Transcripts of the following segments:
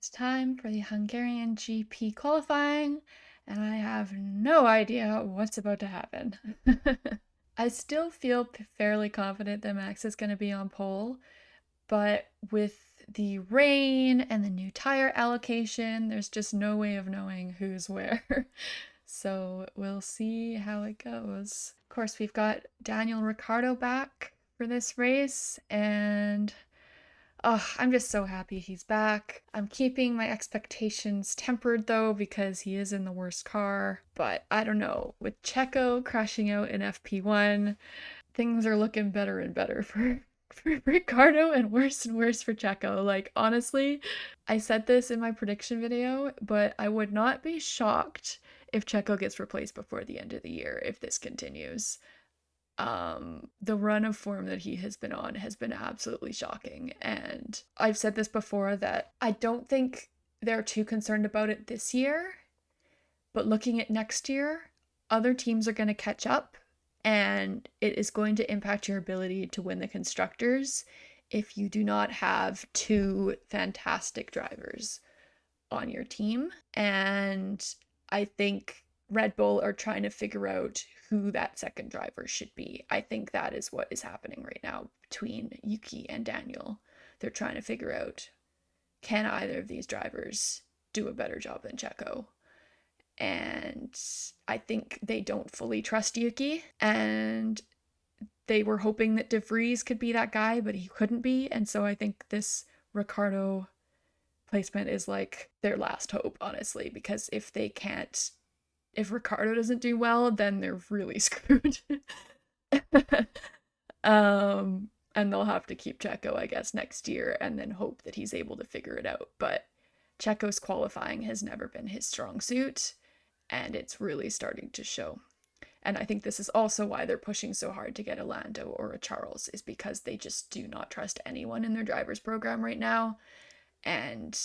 It's time for the Hungarian GP qualifying, and I have no idea what's about to happen. I still feel fairly confident that Max is going to be on pole, but with the rain and the new tire allocation, there's just no way of knowing who's where. So we'll see how it goes. Of course, we've got Daniel Ricciardo back for this race, and oh, I'm just so happy he's back. I'm keeping my expectations tempered though because he is in the worst car. But I don't know, with Checo crashing out in FP1, things are looking better and better for Ricardo and worse for Checo. Like, honestly, I said this in my prediction video, but I would not be shocked if Checo gets replaced before the end of the year if this continues. The run of form that he has been on has been absolutely shocking. And I've said this before that I don't think they're too concerned about it this year, but looking at next year, other teams are going to catch up and it is going to impact your ability to win the constructors if you do not have two fantastic drivers on your team. And I think Red Bull are trying to figure out who that second driver should be. I think that is what is happening right now between Yuki and Daniel. They're trying to figure out, can either of these drivers do a better job than Checo? And I think they don't fully trust Yuki, and they were hoping that De Vries could be that guy, but he couldn't be. And so I think this Ricciardo placement is like their last hope, honestly, because if Ricciardo doesn't do well, then they're really screwed. And they'll have to keep Checo, I guess, next year and then hope that he's able to figure it out. But Checo's qualifying has never been his strong suit, and it's really starting to show. And I think this is also why they're pushing so hard to get a Lando or a Charles, is because they just do not trust anyone in their driver's program right now. And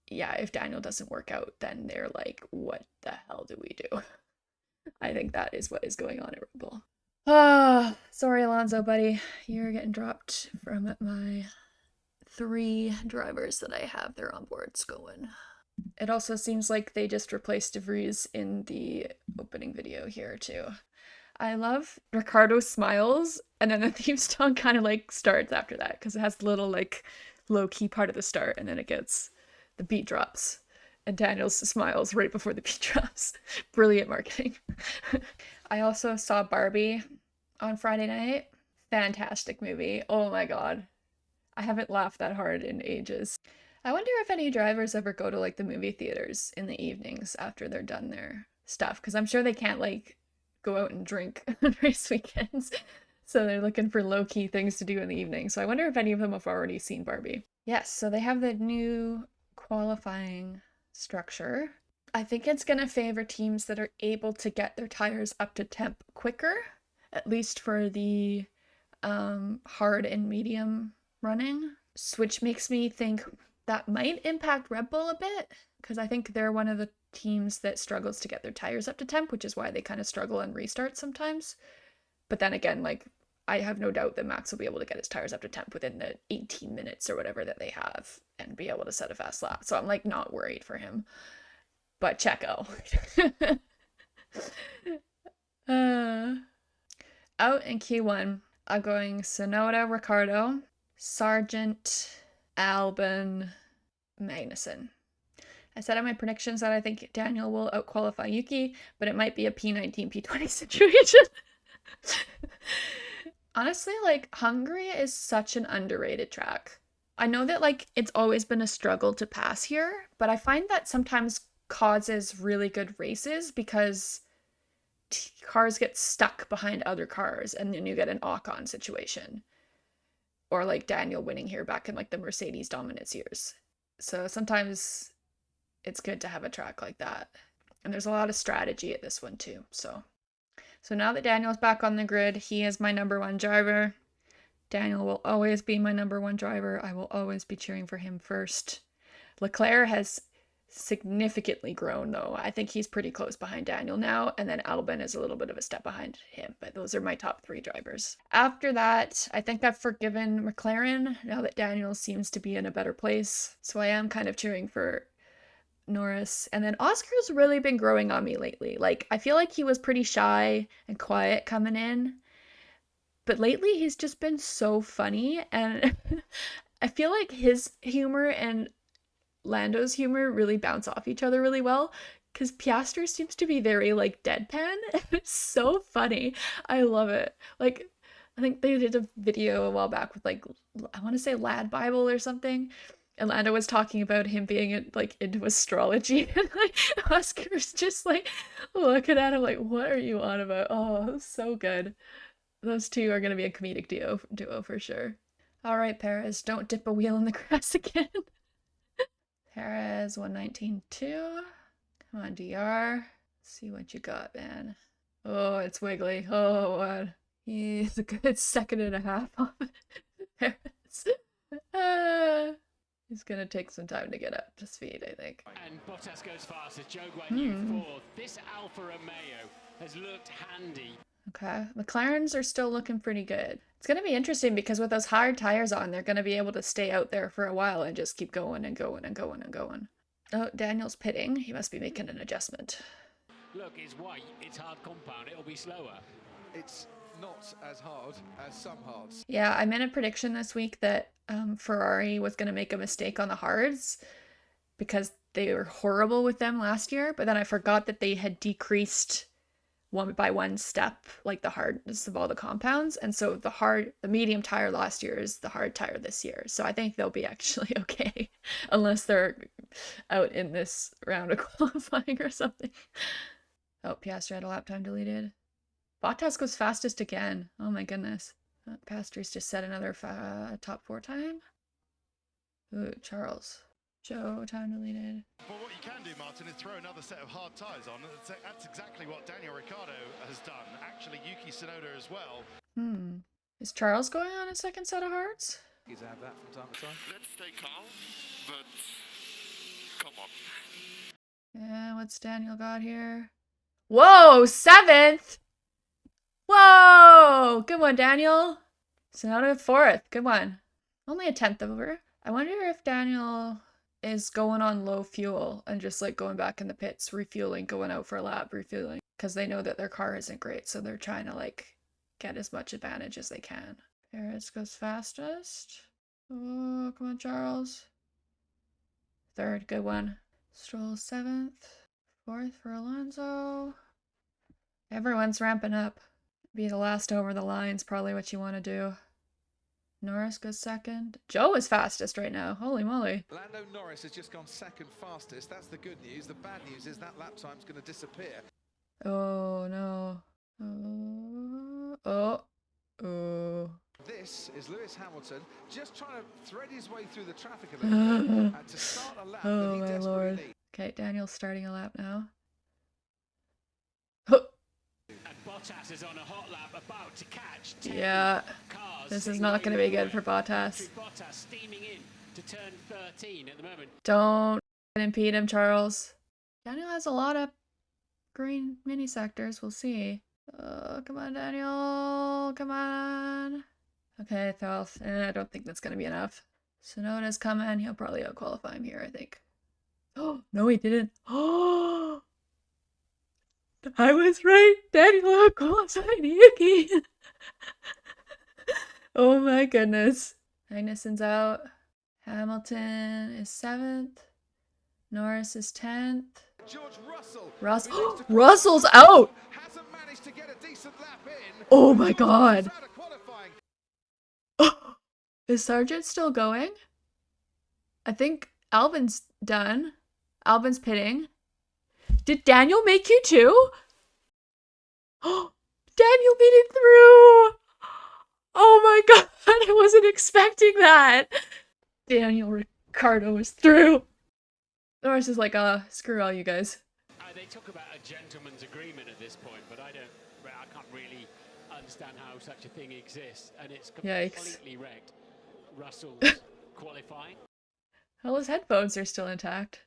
yeah, if Daniel doesn't work out, then they're like, what the hell do we do? I think that is what is going on at Red Bull. Ah, sorry, Alonso, buddy. You're getting dropped from my 3 drivers that I have their onboards going. It also seems like they just replaced De Vries in the opening video here, too. I love Ricardo smiles, and then the theme song kind of like starts after that because it has the little like low-key part of the start, and then the beat drops, and Daniel smiles right before the beat drops. Brilliant marketing. I also saw Barbie on Friday night. Fantastic movie. Oh my god. I haven't laughed that hard in ages. I wonder if any drivers ever go to like the movie theaters in the evenings after they're done their stuff, because I'm sure they can't like go out and drink on race weekends. So they're looking for low-key things to do in the evening. So I wonder if any of them have already seen Barbie. Yes, so they have the new qualifying structure. I think it's going to favor teams that are able to get their tires up to temp quicker, at least for the hard and medium running, which makes me think that might impact Red Bull a bit, because I think they're one of the teams that struggles to get their tires up to temp, which is why they kind of struggle and restart sometimes. But then again, like, I have no doubt that Max will be able to get his tires up to temp within the 18 minutes or whatever that they have and be able to set a fast lap. So I'm like not worried for him. But Checo. Out in Q1, I'm going Sonoda, Ricciardo, Sargent, Albon, Magnussen. I said in my predictions that I think Daniel will outqualify Yuki, but it might be a P19, P20 situation. Honestly, like, Hungary is such an underrated track. I know that, like, it's always been a struggle to pass here, but I find that sometimes causes really good races because cars get stuck behind other cars and then you get an Ocon situation. Or, like, Daniel winning here back in, like, the Mercedes dominance years. So sometimes it's good to have a track like that. And there's a lot of strategy at this one, too, so now that Daniel's back on the grid, he is my number 1 driver. Daniel will always be my number 1 driver. I will always be cheering for him first. Leclerc has significantly grown though. I think he's pretty close behind Daniel now, and then Albon is a little bit of a step behind him, but those are my top 3 drivers. After that, I think I've forgiven McLaren now that Daniel seems to be in a better place. So I am kind of cheering for Norris. And then Oscar's really been growing on me lately. Like, I feel like he was pretty shy and quiet coming in, but lately he's just been so funny, and I feel like his humor and Lando's humor really bounce off each other really well, because Piastri seems to be very like deadpan. It's so funny. I love it. Like, I think they did a video a while back with like, I want to say Lad Bible or something, and Lando was talking about him being like into astrology, and like Oscar's just like looking at him like, what are you on about? Oh, so good. Those two are gonna be a comedic duo for sure. All right, Perez, don't dip a wheel in the grass again. Perez 119.2. Come on, DR. Let's see what you got, man. Oh, it's wiggly. Oh, what? He's a good second and a half off Perez. He's gonna take some time to get up to speed, I think. And Bottas goes fast as Joe Guanyu fourth. This Alfa Romeo has looked handy. Okay, McLarens are still looking pretty good. It's going to be interesting because with those hard tires on, they're going to be able to stay out there for a while and just keep going and going and going and going. Oh, Daniel's pitting. He must be making an adjustment. Look, it's white. It's hard compound. It'll be slower. It's not as hard as some hards. Yeah, I made a prediction this week that Ferrari was going to make a mistake on the hards because they were horrible with them last year, but then I forgot that they had decreased one by one step, like the hardness of all the compounds. And so the medium tire last year is the hard tire this year. So I think they'll be actually okay, unless they're out in this round of qualifying or something. Oh, Piastri had a lap time deleted. Bottas goes fastest again. Oh my goodness. Piastri's just set another top 4 time. Ooh, Charles. Joe, time deleted. Well, what you can do, Martin, is throw another set of hard tyres on. That's exactly what Daniel Ricciardo has done. Actually, Yuki Tsunoda as well. Is Charles going on a second set of hards? He's had that from time to time. Let's stay calm, but come on. Yeah, what's Daniel got here? Whoa, 7th! Whoa! Good one, Daniel. Tsunoda 4th. Good one. Only a 10th over. I wonder if Daniel is going on low fuel and just like going back in the pits, refueling, going out for a lap, refueling, because they know that their car isn't great, so they're trying to like get as much advantage as they can. Perez goes fastest. Oh, come on, Charles. 3rd, good one. Stroll 7th. 4th for Alonso. Everyone's ramping up. Be the last over the line's probably what you want to do. Norris goes 2nd. Joe is fastest right now. Holy moly. Lando Norris has just gone 2nd fastest. That's the good news. The bad news is that lap time's going to disappear. Oh, no. Oh. This is Lewis Hamilton just trying to thread his way through the traffic a little bit and to start a lap that he my desperately lord. needs. Okay, Daniel's starting a lap now. And Bottas is on a hot lap about to catch 10 Yeah, cars. this is not going to be good for Bottas. Bottas steaming in to turn 13 at the moment. Don't impede him, Charles. Daniel has a lot of green mini sectors. We'll see. Oh, come on, Daniel. Come on. Okay, 12th. I don't think that's going to be enough. Tsunoda's coming. He'll probably out-qualify him here, I think. Oh, no, he didn't. Oh, I was right. Daniel out-qualified Yuki. Oh my goodness. Magnussen's out. Hamilton is 7th. Norris is 10th. George Russell. Russell's out. Hasn't managed to get a decent lap in. Oh my god. Is Sargent still going? I think Albon's done. Albon's pitting. Did Daniel make Q2? Oh, Daniel made it through. Oh my god, I wasn't expecting that. Daniel Ricciardo is through. Norris is like, screw all you guys. They talk about a gentleman's agreement at this point, but I can't really understand how such a thing exists, and it's completely wrecked. Russell's qualifying. Well, his headphones are still intact.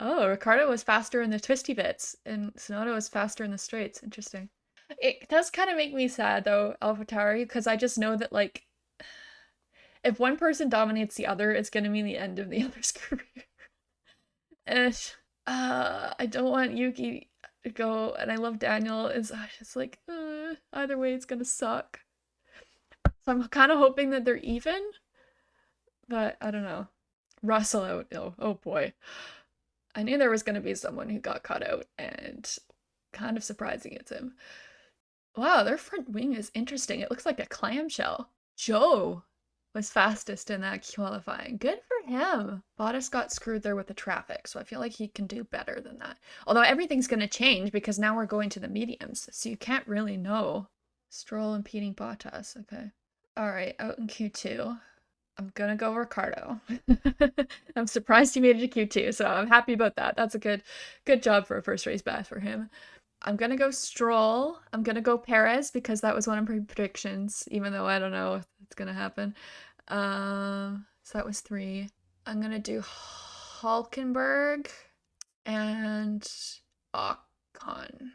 Oh, Ricardo was faster in the twisty bits, and Tsunoda was faster in the straights. Interesting. It does kind of make me sad, though, AlphaTauri, because I just know that, like, if one person dominates the other, it's going to mean the end of the other's career. And I don't want Yuki to go, and I love Daniel. It's just like, either way, it's going to suck. So I'm kind of hoping that they're even, but I don't know. Russell out. Oh boy. I knew there was going to be someone who got cut out, and kind of surprising it's him. Wow, their front wing is interesting. It looks like a clamshell. Joe was fastest in that qualifying. Good for him. Bottas got screwed there with the traffic, so I feel like he can do better than that. Although everything's going to change because now we're going to the mediums, so you can't really know. Stroll impeding Bottas. Okay. All right, out in Q2. I'm gonna go Ricardo. I'm surprised he made it to Q2, so I'm happy about that. That's a good job for a first race back for him. I'm gonna go Stroll. I'm gonna go Perez because that was one of my predictions, even though I don't know if it's gonna happen. So that was 3. I'm gonna do Hulkenberg and Ocon.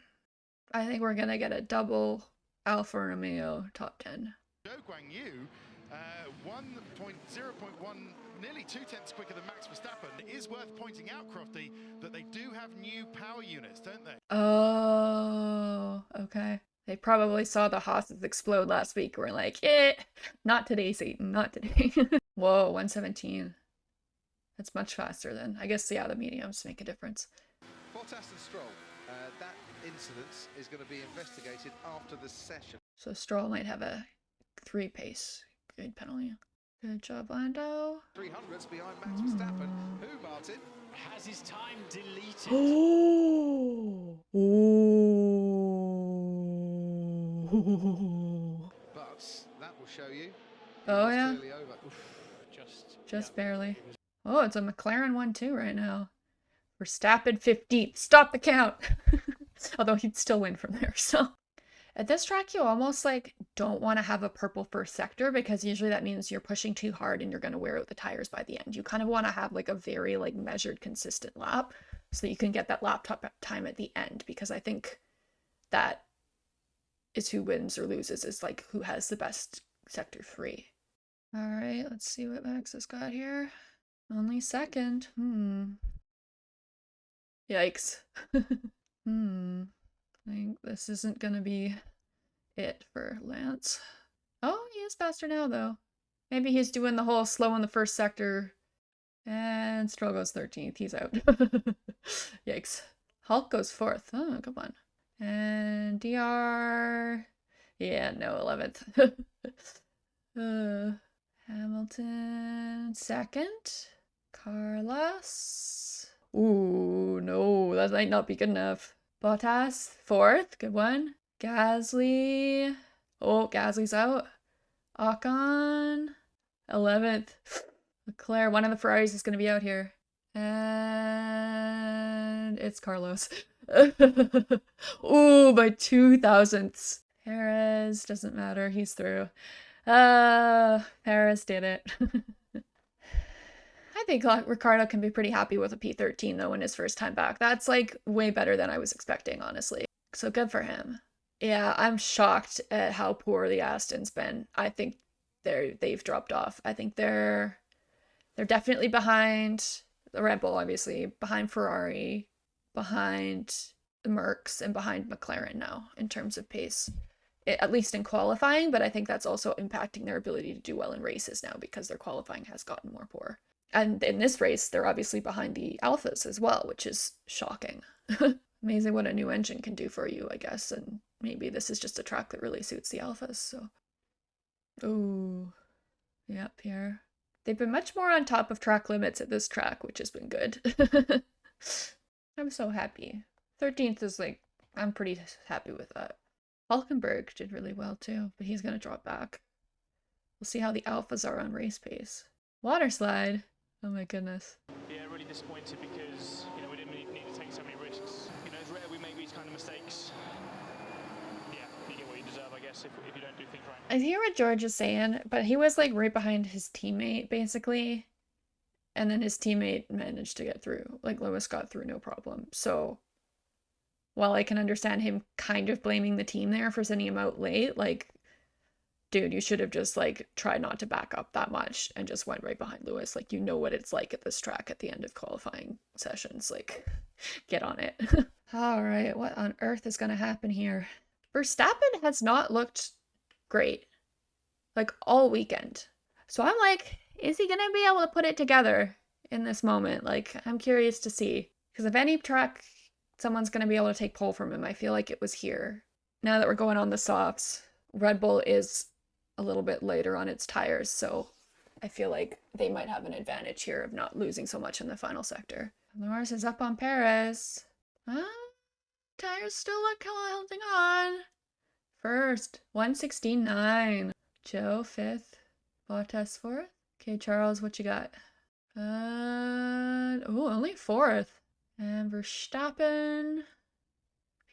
I think we're gonna get a double Alfa Romeo top 10. One 0.1, nearly 0.2 quicker than Max Verstappen. It is worth pointing out, Crofty, that they do have new power units, don't they? Oh, okay. They probably saw the Haas's explode last week. We're like, not today, Satan, not today. Whoa, 117. That's much faster than, I guess, yeah, the mediums make a difference. Bottas and Stroll, that incident is going to be investigated after the session. So Stroll might have a 3 pace. Good penalty. Good job, Lando. 300s behind Max Verstappen. Who, Martin? Has his time deleted. Oh. But that will show you. Oh, yeah. Over. Just barely. Oh, it's a McLaren 1-2 right now. Verstappen 15th. Stop the count. Although he'd still win from there, so. At this track, you almost like don't want to have a purple first sector because usually that means you're pushing too hard and you're going to wear out the tires by the end. You kind of want to have like a very like measured, consistent lap so that you can get that lap time at the end, because I think that is who wins or loses, is like who has the best sector 3. All right, let's see what Max has got here. Only second. Yikes. I think this isn't gonna be it for Lance. Oh, he is faster now, though. Maybe he's doing the whole slow in the first sector. And Stroll goes 13th. He's out. Yikes. Hulk goes 4th. Oh, come on. And DR... Yeah, no, 11th. Hamilton 2nd. Carlos. Ooh, no, that might not be good enough. Bottas, 4th. Good one. Gasly. Oh, Gasly's out. Ocon, 11th. Leclerc, one of the Ferraris is going to be out here. And it's Carlos. Ooh, by 2 thousandths. Perez, doesn't matter. He's through. Perez did it. I think Ricardo can be pretty happy with a P13 though in his first time back. That's like way better than I was expecting, honestly. So good for him. Yeah, I'm shocked at how poor the Aston's been. I think they've dropped off. I think they're definitely behind the Red Bull, obviously, behind Ferrari, behind the Mercs, and behind McLaren now in terms of pace. At least in qualifying, but I think that's also impacting their ability to do well in races now because their qualifying has gotten more poor. And in this race, they're obviously behind the Alphas as well, which is shocking. Amazing what a new engine can do for you, I guess. And maybe this is just a track that really suits the Alphas, so. Ooh. Yep, here. They've been much more on top of track limits at this track, which has been good. I'm so happy. 13th is like, I'm pretty happy with that. Hulkenberg did really well too, but he's going to drop back. We'll see how the Alphas are on race pace. Water slide. Oh my goodness. Yeah, really disappointed because, you know, we didn't need to take so many risks. You know, it's rare we make these kind of mistakes. Yeah, you get what you deserve, I guess, if you don't do things right. I hear what George is saying, but he was like right behind his teammate, basically. And then his teammate managed to get through. Like, Lewis got through no problem. So while I can understand him kind of blaming the team there for sending him out late, like, dude, you should have just, like, tried not to back up that much and just went right behind Lewis. Like, you know what it's like at this track at the end of qualifying sessions. Like, get on it. All right, what on earth is going to happen here? Verstappen has not looked great, like, all weekend. So I'm like, is he going to be able to put it together in this moment? Like, I'm curious to see. Because if any track someone's going to be able to take pole from him, I feel like it was here. Now that we're going on the softs, Red Bull is a little bit later on its tires, so I feel like they might have an advantage here of not losing so much in the final sector. Norris is up on Perez. Tires still look holding on. First, 116.9. Joe, 5th. Bottas, 4th. Okay, Charles, what you got? Only 4th. And Verstappen.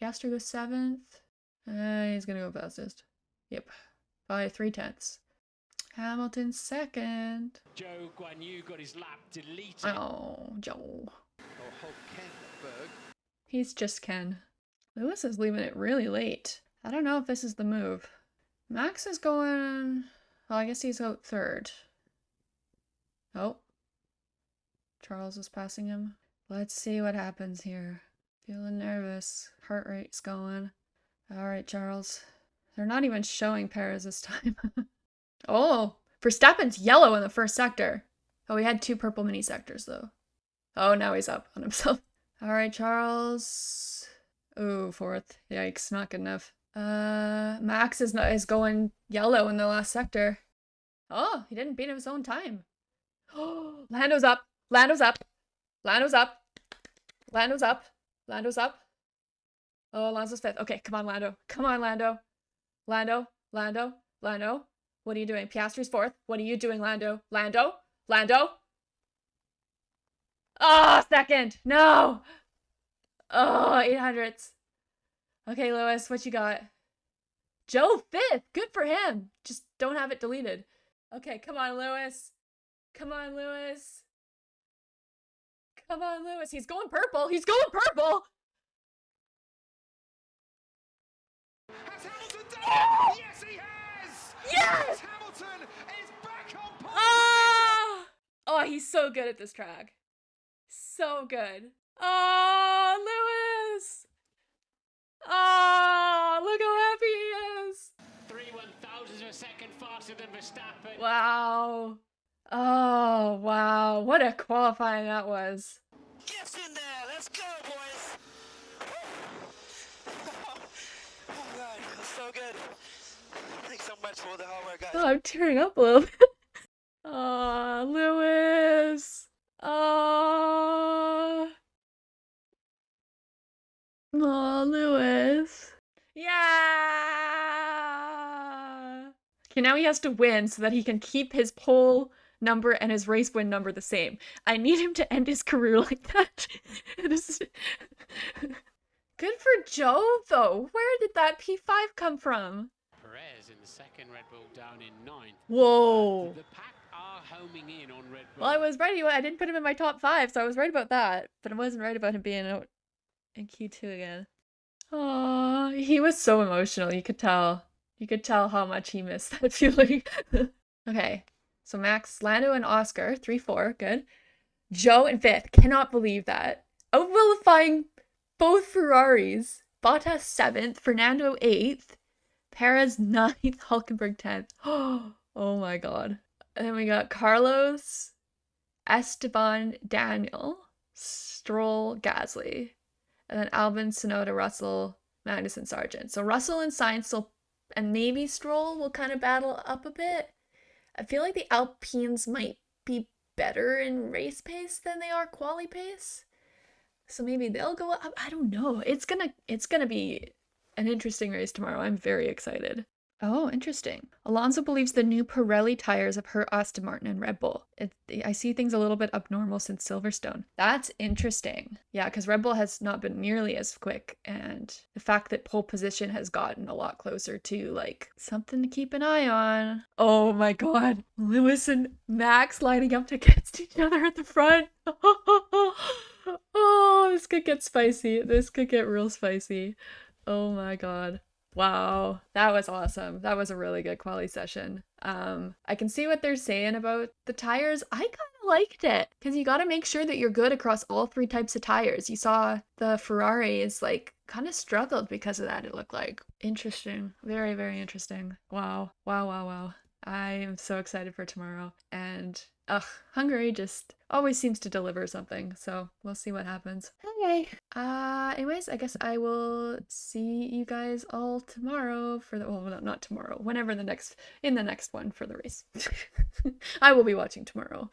Piastri goes 7th. He's gonna go fastest. Yep. By 3/10. Hamilton 2nd. Joe Guan Yu got his lap deleted. Oh, Joe. He's just Ken. Lewis is leaving it really late. I don't know if this is the move. Max is going... Well, I guess he's out 3rd. Oh. Charles is passing him. Let's see what happens here. Feeling nervous. Heart rate's going. All right, Charles. They're not even showing Perez this time. Oh, Verstappen's yellow in the first sector. Oh, he had 2 purple mini sectors, though. Oh, now he's up on himself. All right, Charles. Oh, 4th. Yikes, not good enough. Max is going yellow in the last sector. Oh, he didn't beat his own time. Oh, Lando's up. Lando's up. Lando's up. Lando's up. Lando's up. Oh, Lando's 5th. Okay, come on, Lando. Come on, Lando. Lando. Lando. Lando. What are you doing? Piastri's 4th. What are you doing, Lando? Lando. Lando. Oh, 2nd. No. Oh, 800ths. Okay, Lewis, what you got? Joe 5th. Good for him. Just don't have it deleted. Okay, come on, Lewis. Come on, Lewis. Come on, Lewis. He's going purple. He's going purple. Has Hamilton done it? Yes, he has! Yes! Hamilton is back on pole Oh! Oh, he's so good at this track. So good. Oh, Lewis! Oh, look how happy he is. 3/1000 of a second faster than Verstappen. Wow. Oh, wow. What a qualifying that was. Gets in there. Let's go, boys. Oh, God. That's so good. Thanks so much for the hard work, guys. Oh, I'm tearing up a little bit. Oh, Lewis. Oh. Oh, Lewis. Yeah. Okay, now he has to win so that he can keep his pole number and his race win number the same. I need him to end his career like that. Good for Joe, though. Where did that P5 come from? Perez in the second, Red Bull down in 9th. Whoa. The pack are homing in on Red Bull. Well, I was right. I didn't put him in my top 5, so I was right about that. But I wasn't right about him being out in Q2 again. Aww, he was so emotional. You could tell. You could tell how much he missed that feeling. Okay, so Max, Lando, and Oscar, 3-4, good. Joe in 5th, cannot believe that. Outvilifying both Ferraris. Bottas 7th, Fernando 8th, Perez 9th, Hulkenberg 10th. Oh my god. And then we got Carlos, Esteban, Daniel, Stroll, Gasly, and then Albon, Tsunoda, Russell, Magnussen, Sargent. So Russell and Sainz and maybe Stroll will kind of battle up a bit. I feel like the Alpines might be better in race pace than they are quali pace. So maybe they'll go up. I don't know. It's gonna be an interesting race tomorrow. I'm very excited. Oh, interesting. Alonso believes the new Pirelli tires have hurt Aston Martin and Red Bull. I see things a little bit abnormal since Silverstone. That's interesting. Yeah, because Red Bull has not been nearly as quick, and the fact that pole position has gotten a lot closer to, like, something to keep an eye on. Oh my god. Lewis and Max lining up against each other at the front. Oh, this could get spicy. This could get real spicy. Oh my god. Wow, that was awesome. That was a really good quali session. I can see what they're saying about the tires. I kind of liked it because you got to make sure that you're good across all 3 types of tires. You saw the Ferraris like kind of struggled because of that, it looked like. Interesting. Very, very interesting. Wow. Wow, wow, wow. I am so excited for tomorrow. And Hungary just always seems to deliver something. So we'll see what happens. Okay. Anyways, I guess I will see you guys all tomorrow for the, well, not tomorrow, whenever in the next one for the race. I will be watching tomorrow.